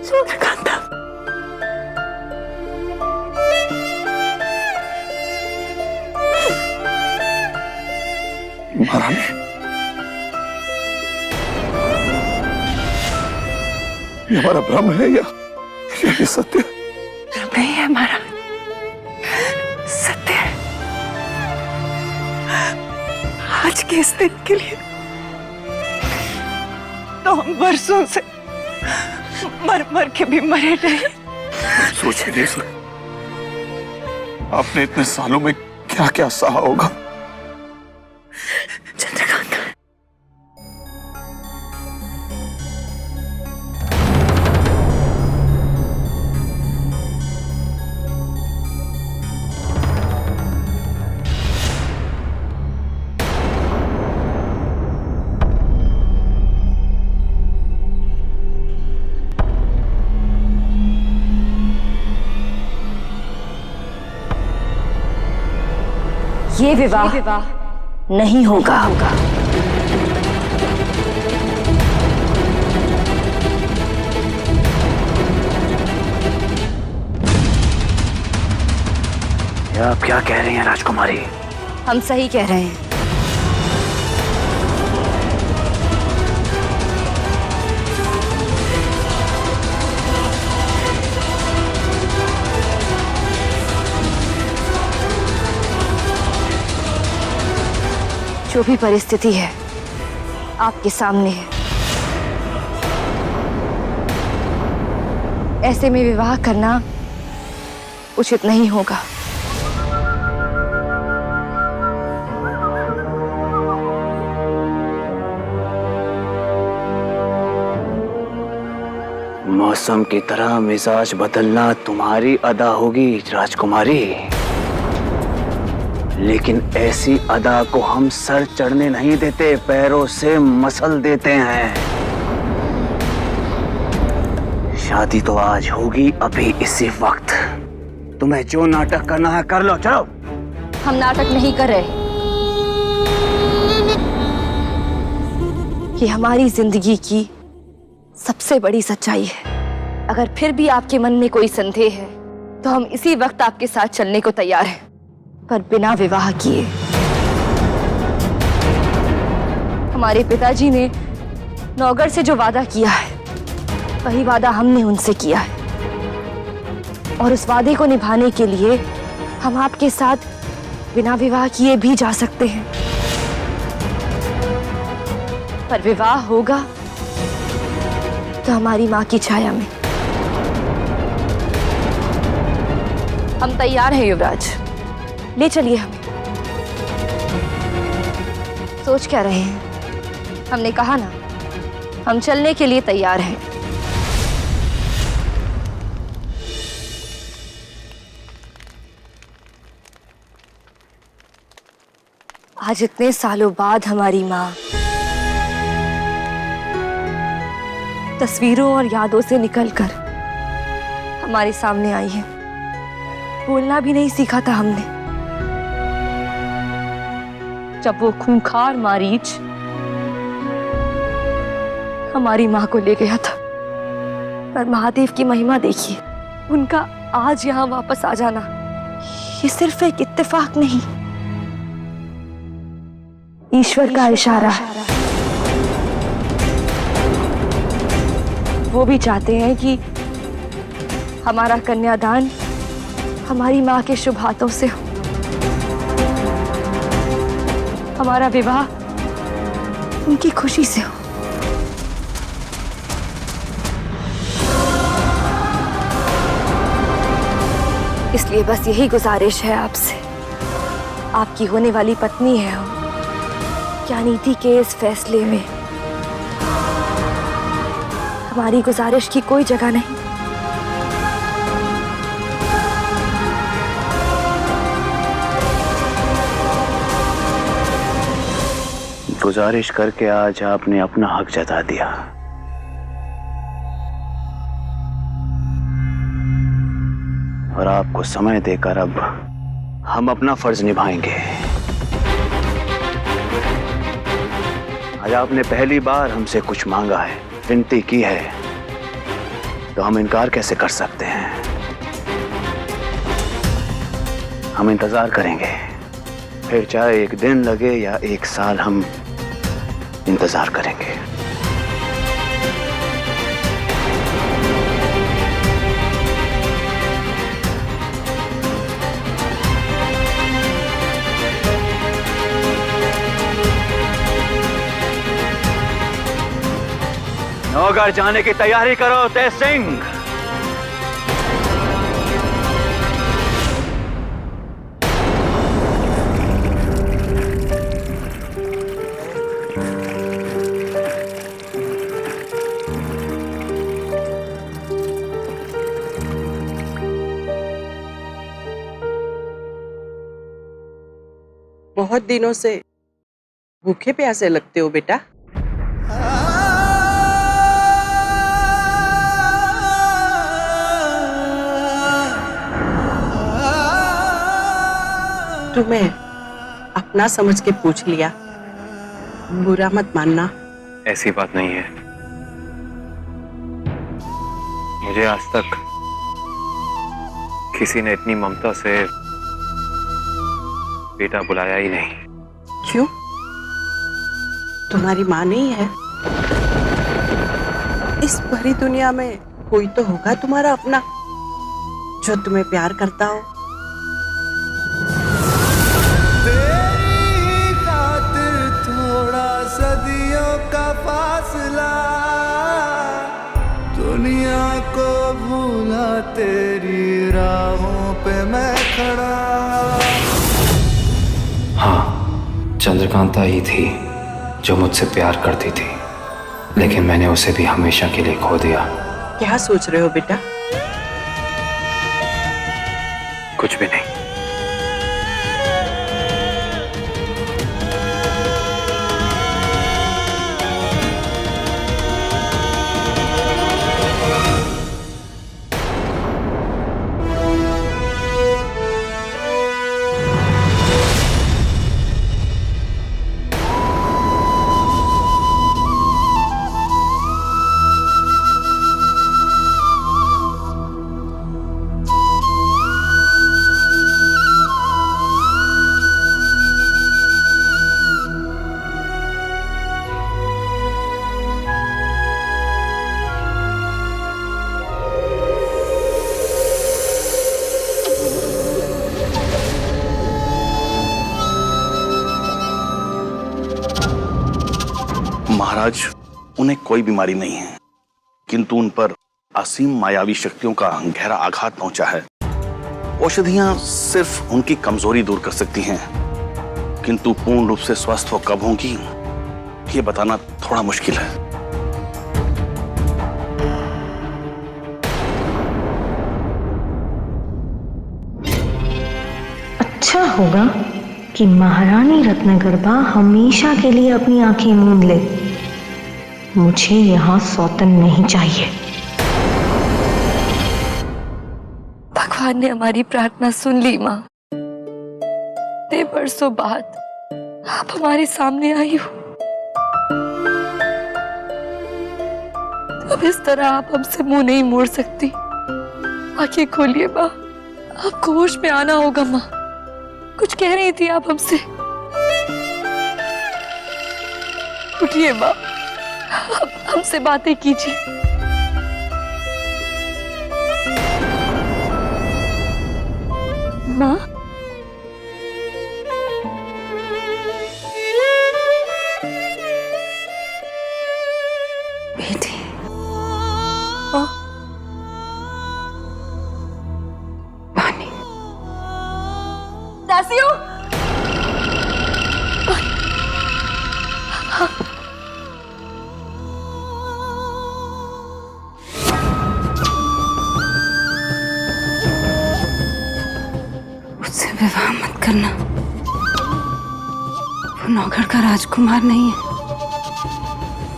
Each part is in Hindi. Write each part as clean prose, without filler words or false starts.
चंद्रकांता, महारानी, ये हमारा भ्रम है या ये सत्य? भ्रम नहीं है महाराज, सत्य है। आज के इस दिन के लिए तो हम वर्षों से मर मर के भी मरे नहीं। सोच भी नहीं सकते आपने इतने सालों में क्या क्या सहा होगा। चंद्रकांता, ये विवाह नहीं होगा। आप क्या कह रही हैं राजकुमारी? हम सही कह रहे हैं। जो भी परिस्थिति है आपके सामने है, ऐसे में विवाह करना उचित नहीं होगा। मौसम की तरह मिजाज बदलना तुम्हारी अदा होगी राजकुमारी, लेकिन ऐसी अदा को हम सर चढ़ने नहीं देते, पैरों से मसल देते हैं। शादी तो आज होगी, अभी इसी वक्त। तुम्हें जो नाटक करना है कर लो, चलो। हम नाटक नहीं कर रहे। ये हमारी जिंदगी की सबसे बड़ी सच्चाई है। अगर फिर भी आपके मन में कोई संदेह है तो हम इसी वक्त आपके साथ चलने को तैयार हैं, पर बिना विवाह किए। हमारे पिताजी ने नौगढ़ से जो वादा किया है, वही वादा हमने उनसे किया है, और उस वादे को निभाने के लिए हम आपके साथ बिना विवाह किए भी जा सकते हैं। पर विवाह होगा तो हमारी मां की छाया में। हम तैयार हैं युवराज, ले चलिए हमें। सोच क्या रहे हैं? हमने कहा ना, हम चलने के लिए तैयार हैं। आज इतने सालों बाद हमारी मां तस्वीरों और यादों से निकलकर हमारे सामने आई है। बोलना भी नहीं सीखा था हमने। जब वो खूंखार मारीच हमारी मां को ले गया था, पर महादेव की महिमा देखिए, उनका आज यहां वापस आ जाना ये सिर्फ एक इत्तेफाक नहीं, ईश्वर का इशारा है। वो भी चाहते हैं कि हमारा कन्यादान हमारी मां के शुभ हाथों से हो, हमारा विवाह उनकी खुशी से हो। इसलिए बस यही गुजारिश है आपसे, आपकी होने वाली पत्नी है हम, क्या नीति के इस फैसले में हमारी गुजारिश की कोई जगह नहीं। गुजारिश करके आज आपने अपना हक जता दिया, और आपको समय देकर अब हम अपना फर्ज निभाएंगे। आज आपने पहली बार हमसे कुछ मांगा है, विनती की है, तो हम इनकार कैसे कर सकते हैं? हम इंतजार करेंगे, फिर चाहे 1 दिन लगे या 1 साल, हम इंतजार करेंगे। नौगढ़ जाने की तैयारी करो तेज सिंह। बहुत दिनों से भूखे प्यासे लगते हो बेटा। तुम्हें अपना समझ के पूछ लिया, बुरा मत मानना। ऐसी बात नहीं है। मुझे आज तक किसी ने इतनी ममता से बेटा बुलाया ही नहीं। क्यों? तुम्हारी माँ नहीं है? इस भरी दुनिया में कोई तो होगा तुम्हारा अपना जो तुम्हें प्यार करता हो। तेरी खातिर थोड़ा सदियों का फासला, दुनिया को भूला तेरी राहों पे मैं खड़ा। हाँ, चंद्रकांता ही थी जो मुझसे प्यार करती थी, लेकिन मैंने उसे भी हमेशा के लिए खो दिया। क्या सोच रहे हो बेटा? कुछ भी नहीं। महाराज, उन्हें कोई बीमारी नहीं है, किंतु उन पर असीम मायावी शक्तियों का गहरा आघात पहुंचा है। औषधियां सिर्फ उनकी कमजोरी दूर कर सकती हैं, किंतु पूर्ण रूप से स्वस्थ वो कब होंगी, ये बताना थोड़ा मुश्किल है। अच्छा होगा कि महारानी रत्नगर्भा हमेशा के लिए अपनी आंखें मूंद ले। मुझे यहाँ सौतन नहीं चाहिए। भगवान ने हमारी प्रार्थना सुन ली माँ। इतने बरसों बाद आप हमारे सामने आई हो। अब इस तरह आप हमसे मुंह नहीं मोड़ सकती। आंखें खोलिए माँ, आपको होश में आना होगा माँ। कुछ कह रही थी आप हमसे। उठिए माँ, हमसे बातें कीजिए। माँ, बेटी। माँ, पानी। दासियों, उससे विवाह मत करना। वो नौगढ़ का राजकुमार नहीं है।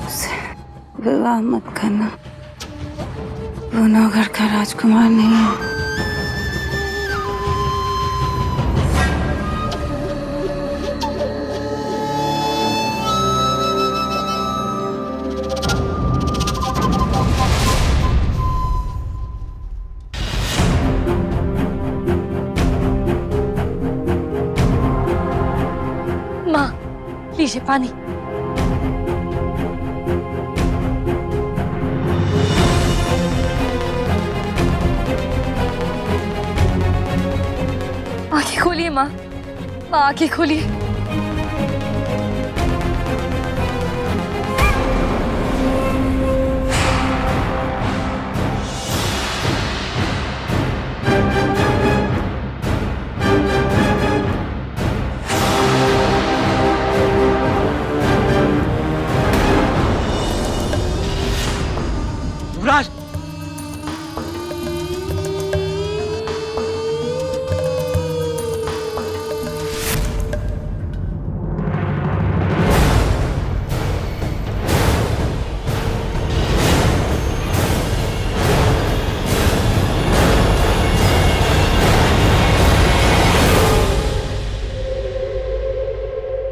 उससे विवाह मत करना। वो नौगढ़ का राजकुमार नहीं है। लीजिए पानी। आंखें खोलिए माँ, माँ आंखें खोलिए। युवराज,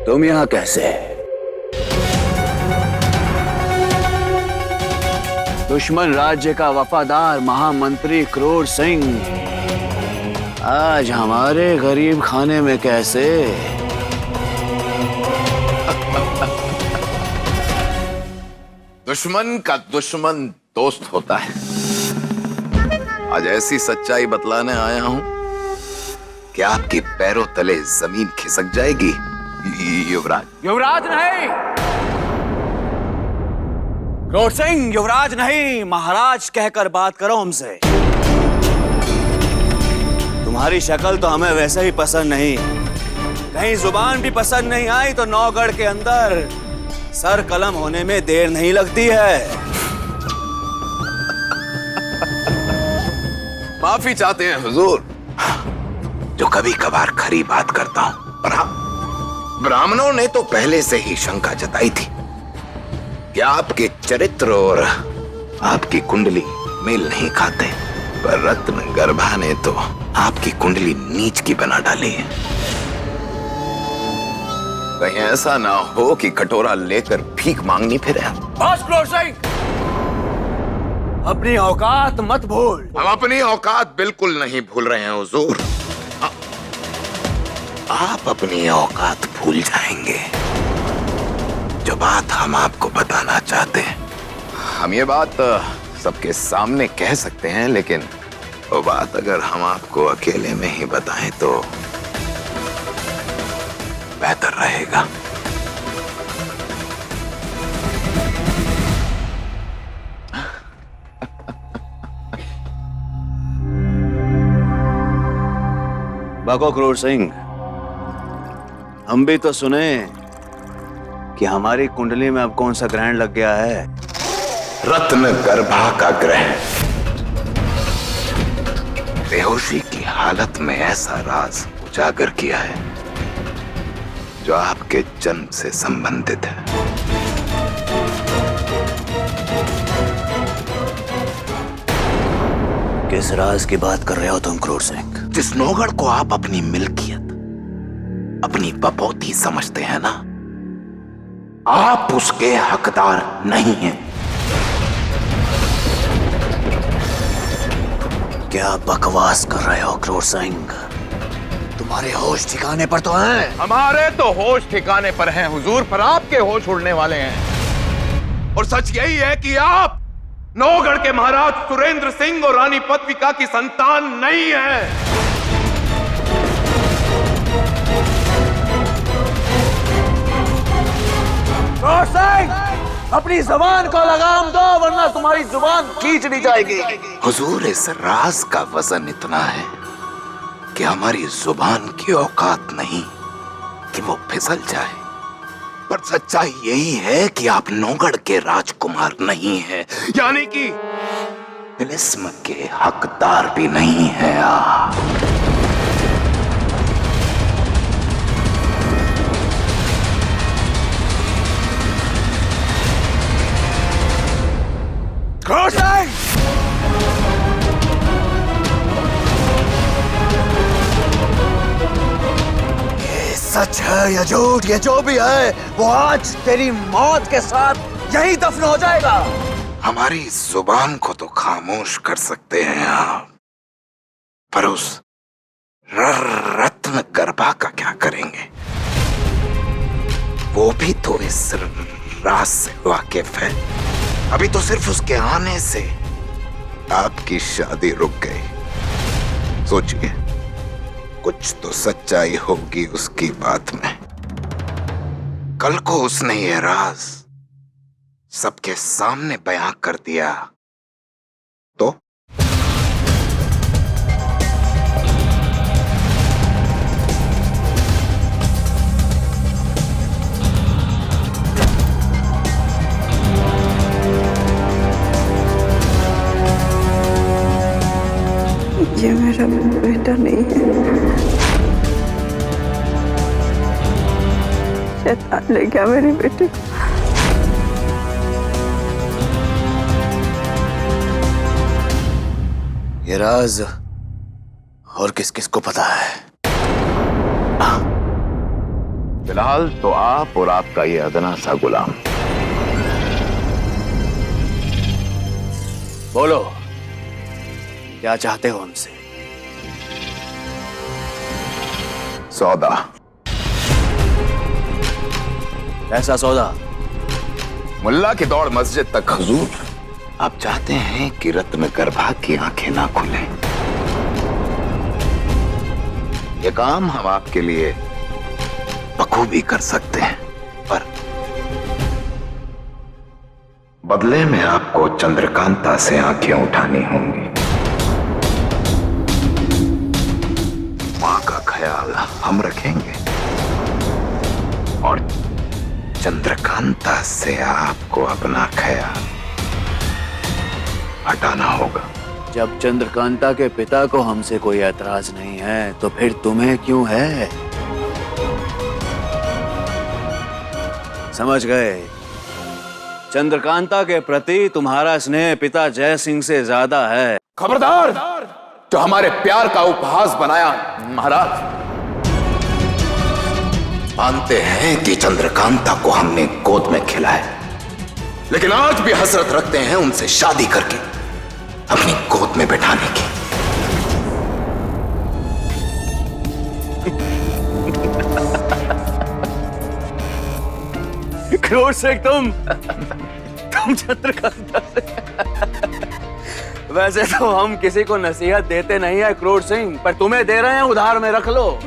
तुम यहां कैसे? दुश्मन राज्य का वफादार महामंत्री क्रूर सिंह आज हमारे गरीब खाने में कैसे? दुश्मन का दुश्मन दोस्त होता है। आज ऐसी सच्चाई बतलाने आया हूं कि आपके पैरों तले जमीन खिसक जाएगी। युवराज। युवराज नहीं, क्रूर सिंह, युवराज नहीं, महाराज कहकर बात करो हमसे। तुम्हारी शक्ल तो हमें वैसे ही पसंद नहीं, कहीं जुबान भी पसंद नहीं आई तो नौगढ़ के अंदर सर कलम होने में देर नहीं लगती है। माफी चाहते हैं हुजूर, जो कभी कभार खरी बात करता हूं। और हाँ, ब्राह्मणों ने तो पहले से ही शंका जताई थी कि आपके चरित्र और आपकी कुंडली मेल नहीं खाते, पर रत्न गर्भा ने तो आपकी कुंडली नीच की बना डाली है। कहीं ऐसा ना हो कि कटोरा लेकर भीख मांगनी फिरे। बस क्रूर सिंह, अपनी औकात मत भूल। हम अपनी औकात बिल्कुल नहीं भूल रहे हैं हुजूर। आप अपनी औकात भूल जाएंगे जो बात हम आपको बताना चाहते हैं। हम ये बात सबके सामने कह सकते हैं, लेकिन वो बात अगर हम आपको अकेले में ही बताएं तो बेहतर रहेगा। बको क्रूर सिंह, हम भी तो सुने कि हमारी कुंडली में अब कौन सा ग्रहण लग गया है। रत्न गर्भा का ग्रहण। बेहोशी की हालत में ऐसा राज उजागर किया है जो आपके जन्म से संबंधित है। किस राज की बात कर रहे हो तुम क्रूर सिंह? जिस नौगढ़ को आप अपनी मिल्कियत, अपनी बपौती समझते हैं ना, आप उसके हकदार नहीं हैं। क्या बकवास कर रहे हो क्रूर सिंह? तुम्हारे होश ठिकाने पर तो हैं। हमारे तो होश ठिकाने पर हैं हुजूर, पर आपके होश उड़ने वाले हैं। और सच यही है कि आप नौगढ़ के महाराज सुरेंद्र सिंह और रानी पद्मिका की संतान नहीं है। क्रूर सिंह, अपनी जुबान को लगाम दो वरना तुम्हारी जुबान खींच ली जाएगी। हुजूर, इस राज का वजन इतना है कि हमारी जुबान की औकात नहीं कि वो फिसल जाए। पर सच्चाई यही है कि आप नौगढ़ के राजकुमार नहीं हैं, यानी कि तिलिस्म के हकदार भी नहीं हैं आप। क्रूर सिंह, सच है या झूठ, ये जो भी है वो आज तेरी मौत के साथ यहीं दफन हो जाएगा। हमारी जुबान को तो खामोश कर सकते हैं आप, पर उस रत्न गर्भा का क्या करेंगे? वो भी तो इस राज से वाकिफ है। अभी तो सिर्फ उसके आने से आपकी शादी रुक गई। सोचिए, कुछ तो सच्चाई होगी उसकी बात में। कल को उसने ये राज सबके सामने बयां कर दिया तो? ये मेरा बेटा नहीं है। शैतान ले गया मेरे बेटे को। ये राज और किस किस को पता है? फिलहाल तो आप और आपका ये अदना सा गुलाम। बोलो, क्या चाहते हो हमसे? सौदा। ऐसा सौदा? मुल्ला की दौड़ मस्जिद तक हुजूर। आप चाहते हैं कि रत्न गर्भा की आंखें ना खुलें। ये काम हम आपके लिए बखूबी कर सकते हैं, पर बदले में आपको चंद्रकांता से आंखें उठानी होंगी। मां का ख्याल हम रखेंगे और चंद्रकांता से आपको अपना ख्याल हटाना होगा। जब चंद्रकांता के पिता को हमसे कोई ऐतराज नहीं है तो फिर तुम्हें क्यों है? समझ गए? चंद्रकांता के प्रति तुम्हारा स्नेह पिता जय सिंह से ज्यादा है। खबरदार! जो हमारे प्यार का उपहास बनाया महाराज। मानते हैं कि चंद्रकांता को हमने गोद में खिलाया, लेकिन आज भी हसरत रखते हैं उनसे शादी करके अपनी गोद में बैठाने की। क्रोध से तुम चंद्रकांता से वैसे तो हम किसी को नसीहत देते नहीं है क्रोध सिंह, पर तुम्हें दे रहे हैं, उधार में रख लो।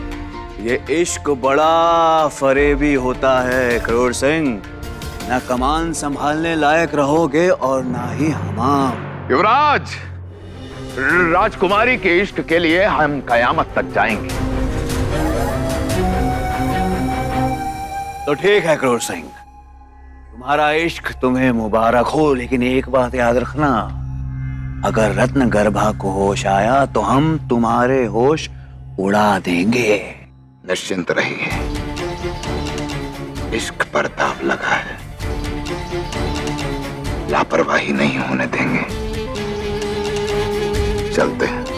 ये इश्क बड़ा फरेबी होता है क्रोध सिंह। ना कमान संभालने लायक रहोगे और ना ही हमाम। युवराज, राजकुमारी के इश्क के लिए हम कयामत तक जाएंगे। तो ठीक है क्रोध सिंह, तुम्हारा इश्क तुम्हें मुबारक हो, लेकिन एक बात याद रखना, अगर रत्न गर्भा को होश आया तो हम तुम्हारे होश उड़ा देंगे। निश्चिंत रहिए, इश्क पर दाव लगा है, लापरवाही नहीं होने देंगे। चलते हैं।